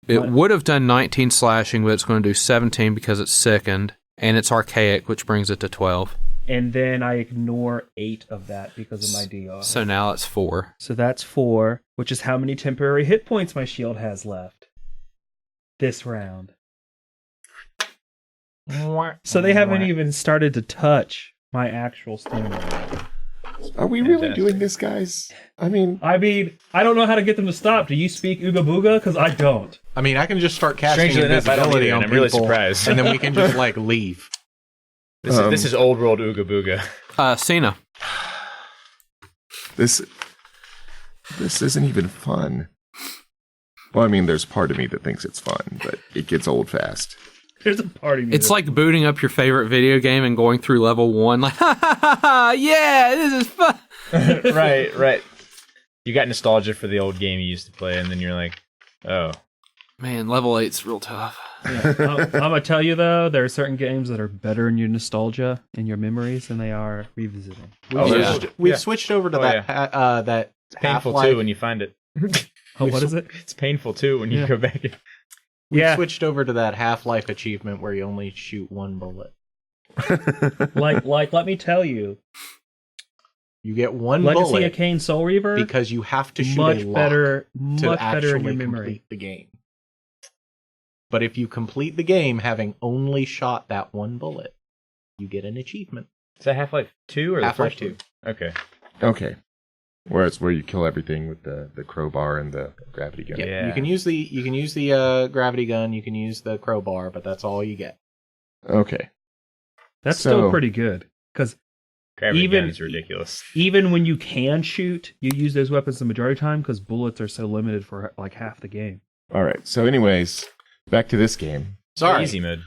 It What? would have done 19 slashing, but it's going to do 17 because it's sickened, and it's archaic, which brings it to 12. and then I ignore 8 of that because of my DR. So now it's 4. So that's 4, which is how many temporary hit points my shield has left this round. So they haven't even started to touch my actual stamina. Are we really doing this, guys? I mean, I don't know how to get them to stop. Do you speak Ooga Booga? Because I don't. I mean, I can just start casting Strangely enough, I don't invisibility either, on and people, I'm really surprised. and then we can just like leave. This is old world Ooga Booga. Cyna. this isn't even fun. Well, I mean, there's part of me that thinks it's fun, but it gets old fast. There's a party. It's like booting up your favorite video game and going through level 1, like, ha ha ha ha, yeah, this is fun. Right. You got nostalgia for the old game you used to play, and then you're like, oh. Man, level 8's real tough. Yeah. I'm gonna tell you though, there are certain games that are better in your nostalgia and your memories than they are revisiting. We've switched over to that It's painful Half-Life. too when you find it. Oh, what is it? It's painful too when you go back. We switched over to that Half-Life achievement where you only shoot 1 bullet. like, let me tell you, You get 1 Legacy bullet of Kain Soul Reaver because you have to shoot much a lot better, to much better in your actually memory. complete the game. But if you complete the game having only shot that 1 bullet, you get an achievement. Is that Half-Life 2 or Half-Life the first 2. Okay. Okay. Whereas where you kill everything with the crowbar and the gravity gun. Yeah. You can use the gravity gun, you can use the crowbar, but that's all you get. Okay. That's So- still pretty good because Gravity Even- gun is ridiculous. even when you can shoot, you use those weapons the majority of the time because bullets are so limited for like half the game. All right. So, anyways, back to this game. Sorry. Easy mode.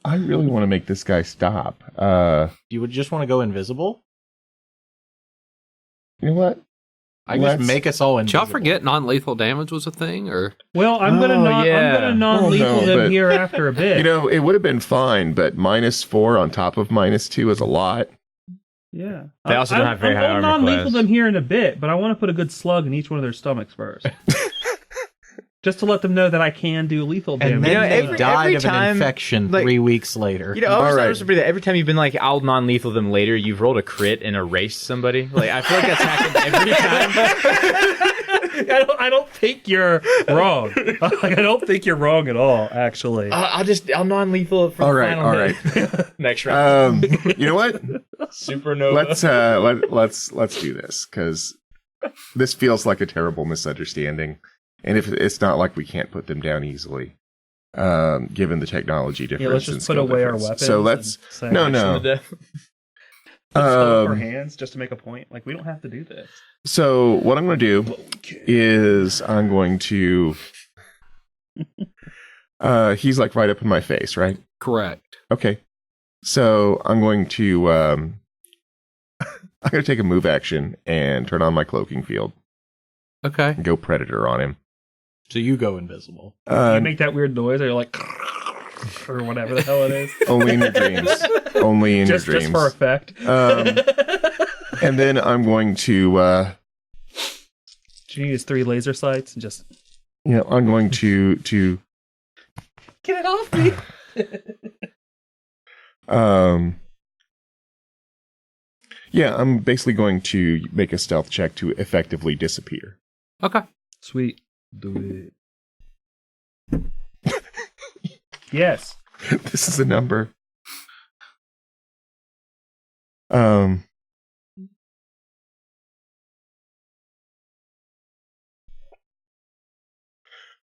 I really want to make this guy stop. You would just want to go invisible? You know what? I just make us all Did invisible. y'all forget non-lethal damage was a thing, or? Well, I'm gonna non-lethal no, them but- here after a bit. You know, it would have been fine, but -4 on top of -2 is a lot. Yeah. They also don't have very high I'll armor non-lethal class. them here in a bit, but I want to put a good slug in each one of their stomachs first. Just to let them know that I can do lethal damage. And then You know, they every died of time, an infection like- 3 weeks later. You know, I was that every time you've been like, I'll non-lethal them later, you've rolled a crit and erased somebody. Like, I feel like that's happened every time. I don't think you're wrong. I don't think you're wrong at all, actually. I'll non-lethal it for All the right, final all hit. Next round. You know what? Supernova. Let's do this because this feels like a terrible misunderstanding, and if it's not like we can't put them down easily, given the technology difference. Yeah, let's and just put skill away our difference. weapons. So let's and say, no. Let's hold up our hands just to make a point. Like, we don't have to do this. So what I'm going to do is I'm going to. He's like right up in my face, right? Correct. Okay. So I'm going to. I'm going to take a move action and turn on my cloaking field Okay. and go predator on him. So you go invisible. You make that weird noise, or you're like, or whatever the hell it is. Only in your dreams. Only in Just your dreams. for effect. And then I'm going to. What you need is 3 laser sights and just I'm going to. get it off me. Yeah, I'm basically going to make a stealth check to effectively disappear. Okay. Sweet. Do it. Yes. This is a number.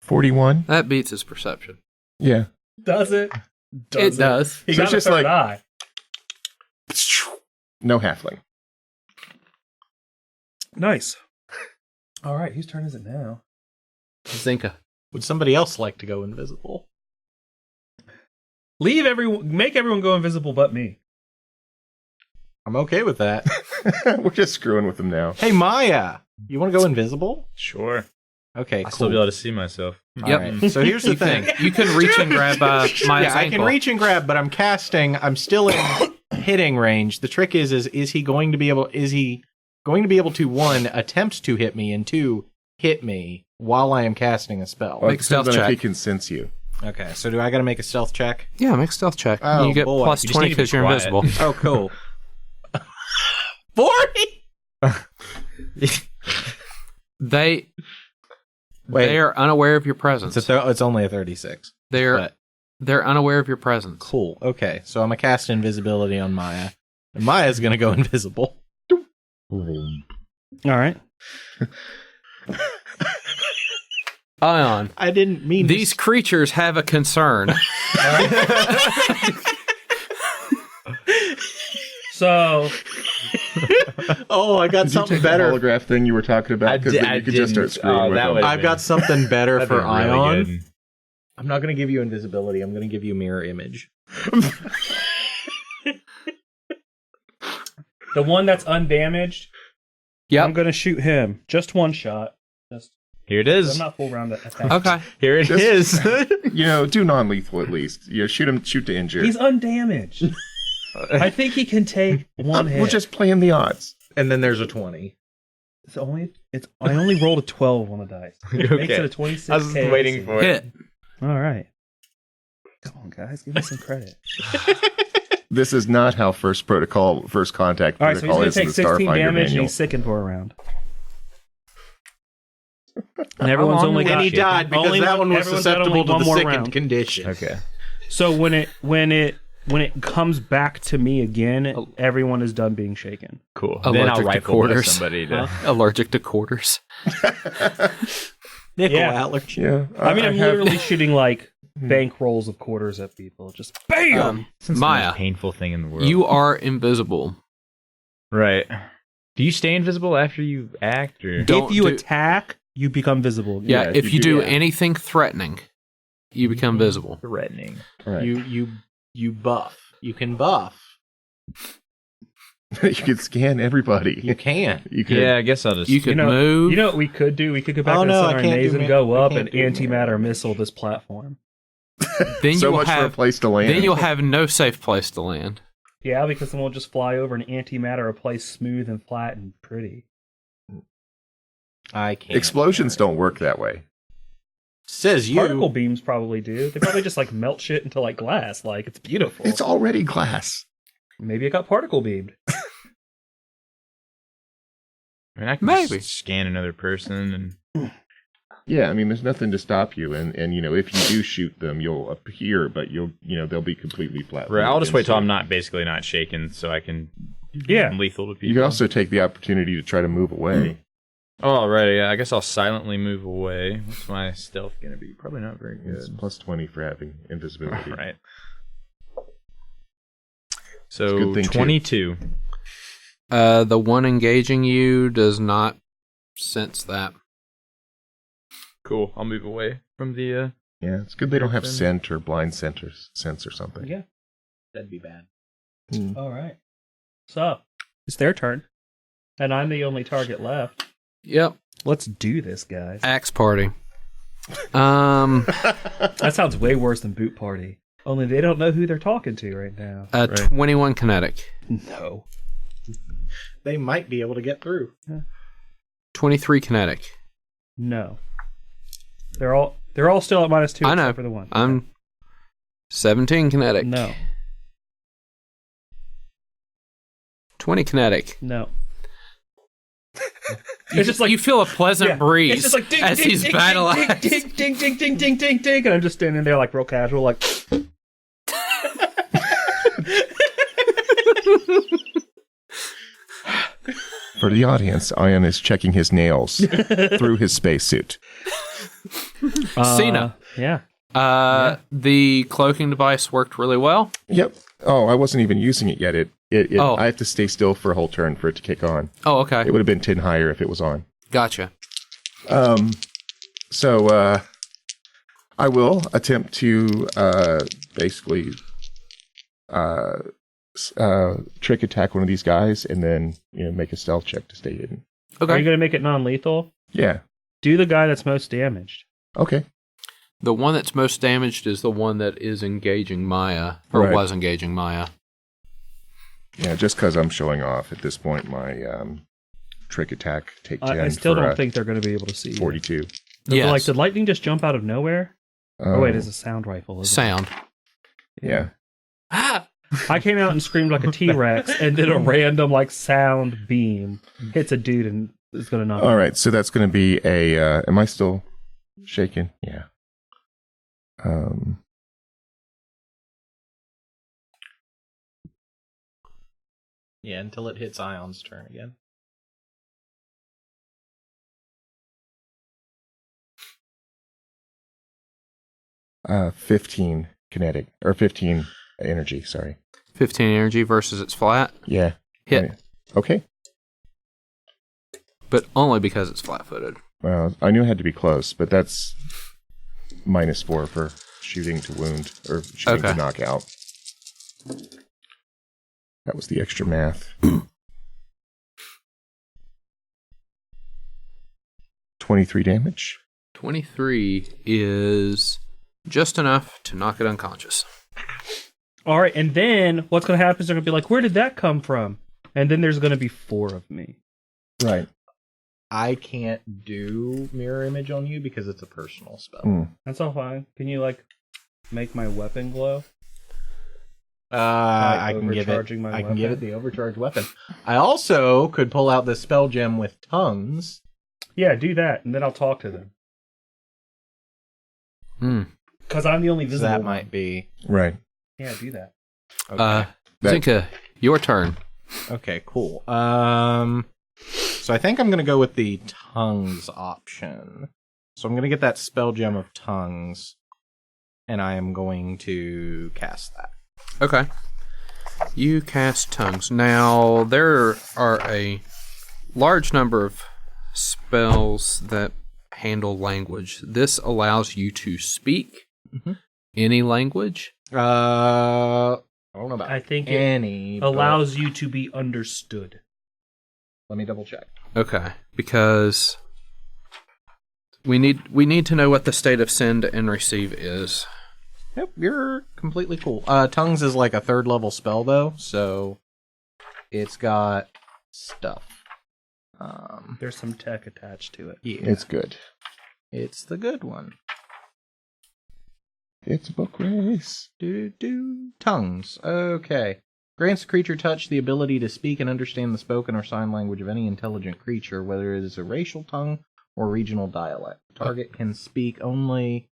41. That beats his perception. Yeah. Does it? It does. He So got it's a just third like- eye. No halfling. Nice. All right, whose turn is it now? Zenka. Would somebody else like to go invisible? Make everyone go invisible but me. I'm okay with that. We're just screwing with them now. Hey, Maia! You want to go invisible? Sure. Okay, I'll cool. still be able to see myself. All Yep. right, so here's the You thing. you can reach and grab Maya's Yeah, I can ankle. reach and grab, but I'm casting. I'm still in hitting range. The trick is he going to be able? Is he going to be able to 1, attempt to hit me, and 2, hit me while I am casting a spell? Well, it Make stealth depends on if check. he can sense you. Okay, so do I got to make a stealth check? Yeah, make a stealth check. Oh, you get boy. plus You just 20 need to be because you're quiet. invisible. Oh, cool. 40. They are unaware of your presence. It's only a 36. They're unaware of your presence. Cool. Okay, so I'm gonna cast invisibility on Maia, and Maya's gonna go invisible. All right. Ion, I didn't mean these creatures have a concern. So, Oh, I got Did you something take better. the holograph thing you were talking about? Because then you could just start screwing with that them. would- I've got something better That'd for be really Ion. good. I'm not gonna give you invisibility. I'm gonna give you mirror image. the one that's undamaged, I'm Yep. going to shoot him. Just one shot. Here it I'm is. not full round attack. Okay. Here it is. Do non-lethal at least. Shoot to injure. He's undamaged. I think he can take one hit. We're just playing the odds. And then there's a 20. I only rolled a 12 on the dice. It makes it a 26. I was just waiting for it. Hit. All right. Come on, guys. Give me some credit. This is not how first contact All right, so he's protocol going to is in take the 16 Starfinder damage and manual. he's sickened for a round. And everyone's only got And he died because only that one was everyone's got susceptible only to one the more sickened round. condition. Okay. So when it comes back to me again, everyone is done being shaken. Cool. Allergic Then I'll to rifle quarters. somebody to. Allergic to quarters. Nickel Yeah. allergy. Yeah, I mean, I'm have- literally shooting like bank rolls of quarters at people. Just BAM! It's the Maya, most painful thing in the world. you are invisible. Right. Do you stay invisible after you act, or Don't if you do- attack, you become visible. Yeah, Yeah, if you do yeah. anything threatening, you become visible. threatening? Right. You buff. You can buff. You could scan everybody. You can. You could. Yeah, I guess I'll just. You could You know, move. you know what we could do? We could go back Oh, to the no, I center can't and do maze and ma- go I up can't and do antimatter damage. missile this platform. then So you will much for a have. place to land. Then you'll have no safe place to land. Yeah, because then we'll just fly over and antimatter a place smooth and flat and pretty. I can't. Explosions don't work that way. Says you. Particle beams probably do. They probably just like melt shit into like glass. Like it's beautiful. It's already glass. Maybe it got particle beamed. I mean, I can Maybe. just scan another person and. Yeah, I mean, there's nothing to stop you, and if you do shoot them, you'll appear, but they'll be completely flat. Right, I'll just wait till I'm basically not shaken, so I can. Yeah. I'm lethal to people. You can also take the opportunity to try to move away. Oh, right. Yeah, I guess I'll silently move away. What's my stealth gonna be? Probably not very It's good. plus 20 for having invisibility. Right. It's a So good thing, too. 22. The one engaging you does not sense that. Cool. I'll move away from the. Yeah, it's good they don't have Then- scent or blind sense or something. Yeah. That'd be bad. All right. So it's their turn, and I'm the only target left. Yep. Let's do this, guys. Axe party. That sounds way worse than boot party. Only they don't know who they're talking to right now. 21 kinetic. No. They might be able to get through. 23 kinetic. No. They're all still at -2 I know. except for the one. I'm 17 kinetic. No. 20 kinetic. No. It's just like you feel a pleasant Yeah. breeze It's just like ding, as ding, he's ding, battle ding, axe. ding, ding, ding, ding, ding, ding, ding, and I'm just standing there like real casual, like. For the audience, Ion is checking his nails through his spacesuit. Cyna. Yeah. The cloaking device worked really well. Yep. Oh, I wasn't even using it yet. Oh. I have to stay still for a whole turn for it to kick on. Oh, okay. It would have been 10 higher if it was on. Gotcha. So I will attempt to basically trick attack one of these guys and then make a stealth check to stay hidden. Are you Okay. going to make it non-lethal? Yeah. Do the guy that's most damaged. Okay. The one that's most damaged is the one that is engaging Maia, or Right. was engaging Maia. Yeah, just because I'm showing off at this point, my trick attack take 10 I still for don't think they're going to be able to see you. 42. Yes. Like, did lightning just jump out of nowhere? Oh wait, it's a sound rifle. Isn't Sound. Yeah. Ah! I came out and screamed like a T-Rex, and then a random like sound beam hits a dude and is gonna knock. All right, so that's going to be a. Am I still shaking? Yeah. Yeah, until it hits Ion's turn again. Uh, 15 kinetic or 15 energy. Sorry. 15 energy versus it's flat. Yeah. Hit. Okay. But only because it's flat-footed. Well, I knew it had to be close, but that's -4 for shooting to wound or shooting to Okay. knock out. That was the extra math. 23 damage. 23 is just enough to knock it unconscious. All right, and then what's gonna happen is they're gonna be like, "Where did that come from?" And then there's gonna be 4 of me. Right. I can't do mirror image on you because it's a personal spell. That's all fine. Can you like make my weapon glow? I can give overcharging my it. I can give it weapon? the overcharged weapon. I also could pull out the spell gem with tongues. Yeah, do that, and then I'll talk to them. Hmm. Because I'm the only So visible that one. might be Right. Yeah, do that. okay. Zenka, your turn. Okay, cool. So I think I'm gonna go with the tongues option. So I'm gonna get that spell gem of tongues, and I am going to cast that. Okay. You cast tongues. Now, there are a large number of spells that handle language. This allows you to speak any language. I don't know about I think any. it allows you to be understood. Let me double check. Okay, because we need to know what the state of send and receive is. Yep, you're completely cool. Tongues is like a 3rd level spell though, so it's got stuff. There's some tech attached to it. Yeah, It's good. it's the good one. It's a book race. Tongues. Okay. Grants the creature touch the ability to speak and understand the spoken or sign language of any intelligent creature, whether it is a racial tongue or regional dialect. The target can speak only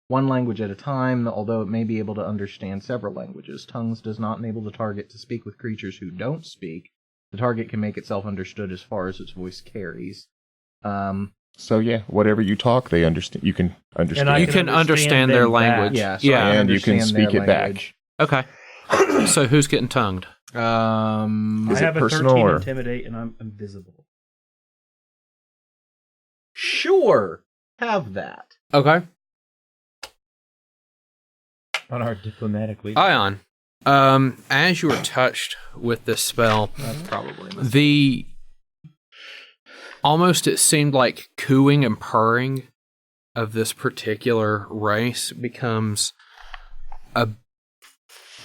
one language at a time, although it may be able to understand several languages. Tongues does not enable the target to speak with creatures who don't speak. The target can make itself understood as far as its voice carries. So yeah, whatever you talk, they understand. You can understand. And I You can understand their them back. language. Yeah, so Yeah. I And you can understand speak their it back. language. Okay. So who's getting tongued? Is I it have a personal 13 or- intimidate, and I'm invisible. Sure. Have that. Okay. On our diplomatic lead. Ion. As you are touched with this spell, That's probably the almost it seemed like cooing and purring of this particular race becomes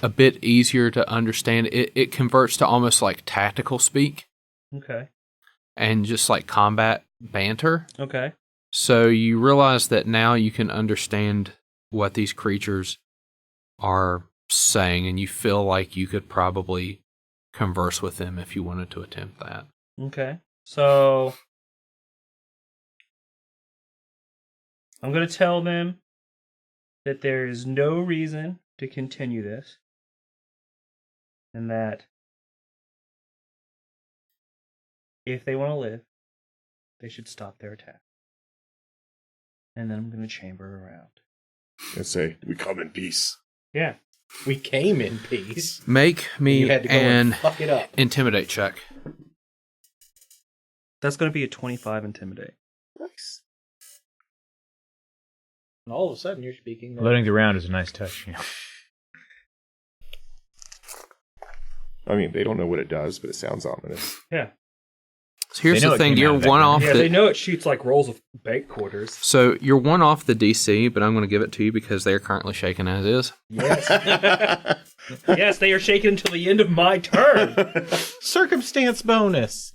a bit easier to understand. It converts to almost like tactical speak Okay. and just like combat banter. Okay. So you realize that now you can understand what these creatures are saying, and you feel like you could probably converse with them if you wanted to attempt that. Okay. So I'm going to tell them that there is no reason to continue this, and that if they want to live, they should stop their attack. And then I'm going to chamber around. And say, we come in peace. Yeah. We came in peace. Make me You had to go an and fuck it up. intimidate check. That's going to be a 25 intimidate. Nice. And all of a sudden, you're speaking. Loading the round is a nice touch. You know. I mean, they don't know what it does, but it sounds ominous. Yeah. So here's They know the it thing: came out you're of that one room. off Yeah, they the. know it shoots like rolls of bank quarters. So you're one off the DC, but I'm going to give it to you because they're currently shaken as is. Yes. Yes, they are shaken until the end of my turn. Circumstance bonus.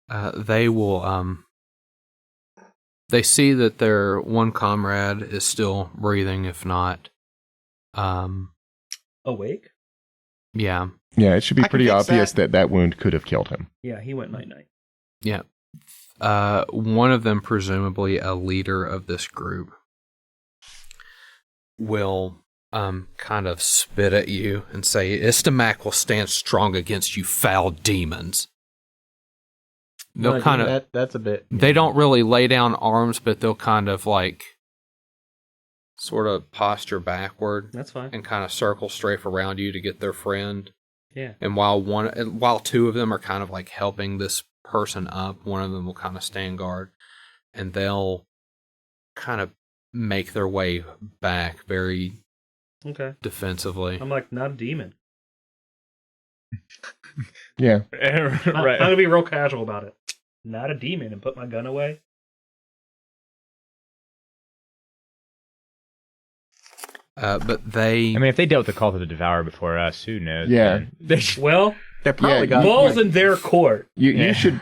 they will, they see that their one comrade is still breathing, if not, Awake? yeah. Yeah, it should be I can pretty fix obvious that wound could have killed him. Yeah, he went night-night. Yeah. One of them, presumably a leader of this group, will kind of spit at you and say, Istamak will stand strong against you foul demons. They'll Well, kind of... that's a bit. They don't really lay down arms, but they'll kind of like sort of posture backward That's fine. and kind of circle strafe around you to get their friend. Yeah. And while two of them are kind of like helping this person up, one of them will kind of stand guard, and they'll kind of make their way back very Okay. defensively. I'm like, not a demon. Yeah. I'm gonna be real casual about it. Not a demon, and put my gun away. But they... I mean, if they dealt with the Call of the Devourer before us, who knows? Yeah. man? Well, They probably Yeah, got. ball's in their court. You should.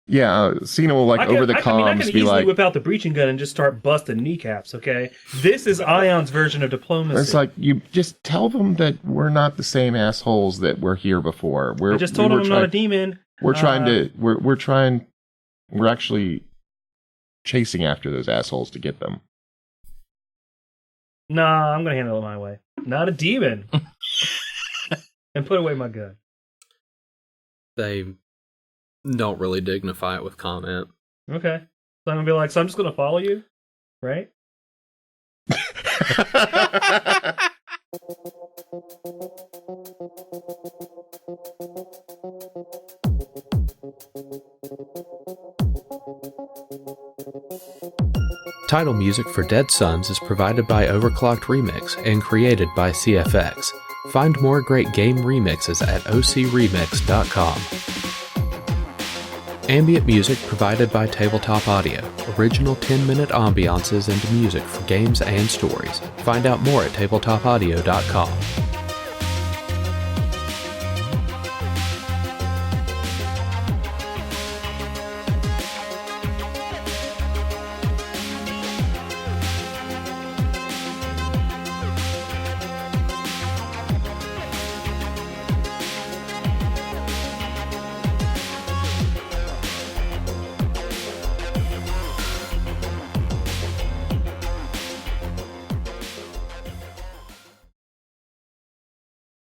Yeah, Cyna will over the I comms can be easily like, whip out the breaching gun and just start busting kneecaps. Okay, this is Ion's version of diplomacy. it's like you just tell them that we're not the same assholes that were here before. I just told him I'm not a demon. We're actually chasing after those assholes to get them. Nah, I'm gonna handle it my way. Not a demon. And put away my gun. They don't really dignify it with comment. Okay, so I'm gonna be like, so I'm just gonna follow you, right? Title music for Dead Sons is provided by Overclocked Remix and created by CFX. Find more great game remixes at ocremix.com. Ambient music provided by Tabletop Audio. Original 10-minute ambiances and music for games and stories. Find out more at tabletopaudio.com.